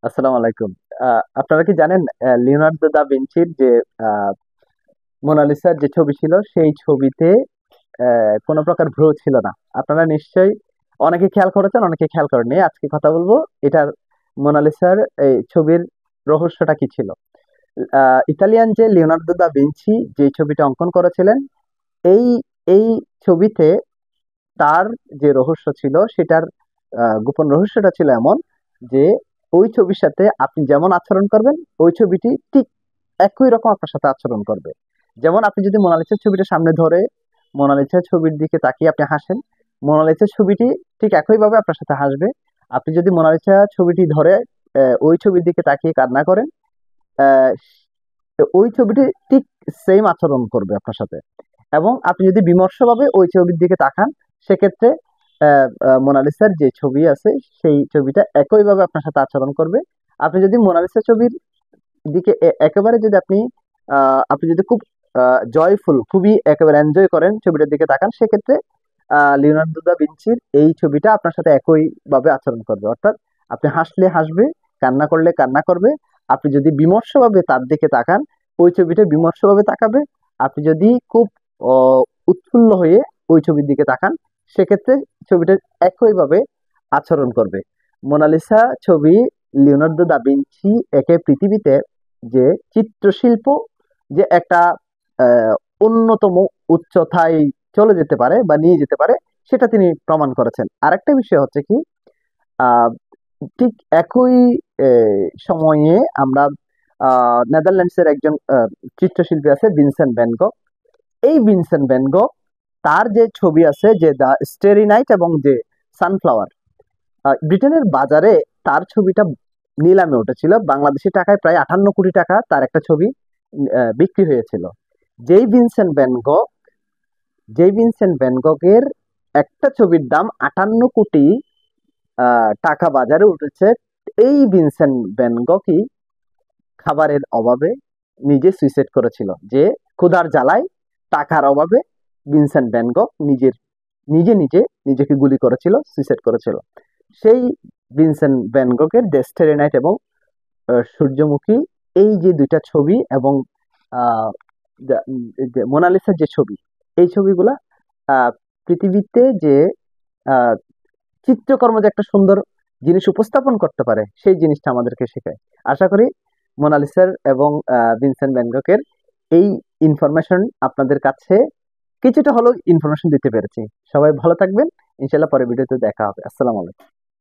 আসসালামু আলাইকুম। আপনারা কি জানেন লিওনার্দো দা ভিঞ্চির যে আহ, মোনালিসার যে ছবি ছিল সেই ছবিতে কোনো প্রকার ভ্রু ছিল না। আপনারা নিশ্চয়ই অনেকে খেয়াল করেছেন, অনেকে খেয়াল করেননি। আজকে কথা বলবো এটার মোনালিসার এই ছবির রহস্যটা কি ছিল। ইতালিয়ান যে লিওনার্দো দা ভিঞ্চি যে ছবিটা অঙ্কন করেছিলেন, এই এই ছবিতে তার যে রহস্য ছিল সেটার গোপন রহস্যটা ছিল এমন যে ওই ছবির সাথে আপনি যেমন আচরণ করবেন ওই ছবিটি ঠিক একই রকম আপনার সাথে আচরণ করবে। যেমন আপনি যদি মোনালিসার ছবিটা সামনে ধরে মোনালিসার ছবির দিকে তাকিয়ে আপনি হাসেন, মোনালিসার ছবিটি ঠিক একইভাবে আপনার সাথে হাসবে। আপনি যদি মোনালিসা ছবিটি ধরে ওই ছবির দিকে তাকিয়ে কান্না করেন, আহ, ওই ছবিটি ঠিক সেম আচরণ করবে আপনার সাথে। এবং আপনি যদি বিমর্ষভাবে ওই ছবির দিকে তাকান, সেক্ষেত্রে মোনালিসার যে ছবি আছে সেই ছবিটা একইভাবে আপনার সাথে আচরণ করবে। আপনি যদি মোনালিসা ছবির দিকে একেবারে যদি আপনি যদি খুব জয়ফুল, খুবই একেবারে এনজয় করেন ছবিটার দিকে তাকান, সেক্ষেত্রে লিওনার্দো দা ভিঞ্চির এই ছবিটা আপনার সাথে একইভাবে আচরণ করবে। অর্থাৎ আপনি হাসলে হাসবে, কান্না করলে কান্না করবে। আপনি যদি বিমর্ষভাবে তার দিকে তাকান, ওই ছবিটা বিমর্ষভাবে তাকাবে। আপনি যদি খুব উৎফুল্ল হয়ে ওই ছবির দিকে তাকান, সেক্ষেত্রে ছবিটা একইভাবে আচরণ করবে। মোনালিসা ছবি লিওনার্দো দা ভিঞ্চি একে পৃথিবীতে যে চিত্রশিল্প যে একটা আহ, অন্যতম উচ্চতায় চলে যেতে পারে বা নিয়ে যেতে পারে, সেটা তিনি প্রমাণ করেছেন। আরেকটা বিষয় হচ্ছে কি, আহ, ঠিক একই সময়ে আমরা নেদারল্যান্ডসের একজন চিত্রশিল্পী আছে ভিনসেন্ট ভ্যান গগ। এই ভিনসেন্ট ভ্যান গগ তার যে ছবি আছে যে দ্য স্টেরি নাইট এবং যে সানফ্লাওয়ার, ব্রিটেনের বাজারে তার ছবিটা নিলামে উঠেছিল। বাংলাদেশি টাকায় প্রায় 58 কোটি টাকা তার একটা ছবি বিক্রি হয়েছিল। যেই ভিনসেন্ট ভ্যান গগ যেই ভিনসেন্ট ভ্যান গগের একটা ছবির দাম 58 কোটি টাকা বাজারে উঠেছে। এই ভিনসেন্ট ভ্যান গগই খাবারের অভাবে নিজে সুইসাইড করেছিল। যে ক্ষুধার জ্বালায়, টাকার অভাবে ভিনসেন্ট ভ্যান গগ নিজে নিজে নিজেকে গুলি করেছিল, সুইসাইড করেছিল। সেই ভিনসেন্ট ভ্যান গগের দ্য স্টারি নাইট এবং সূর্যমুখী, এই যে দুইটা ছবি এবং আহ, যে মোনালিসার যে ছবি, এই ছবিগুলা আহ, পৃথিবীতে যে আহ, চিত্রকর্ম যে একটা সুন্দর জিনিস উপস্থাপন করতে পারে সেই জিনিসটা আমাদেরকে শেখায়। আশা করি মোনালিসার এবং ভিনসেন্ট ভ্যান গগের এই ইনফরমেশন আপনাদের কাছে কিছুটা হলেও ইনফরমেশন দিতে পেরেছি। সবাই ভালো থাকবেন, ইনশাল্লাহ পরের ভিডিওতে দেখা হবে। আসসালামু আলাইকুম।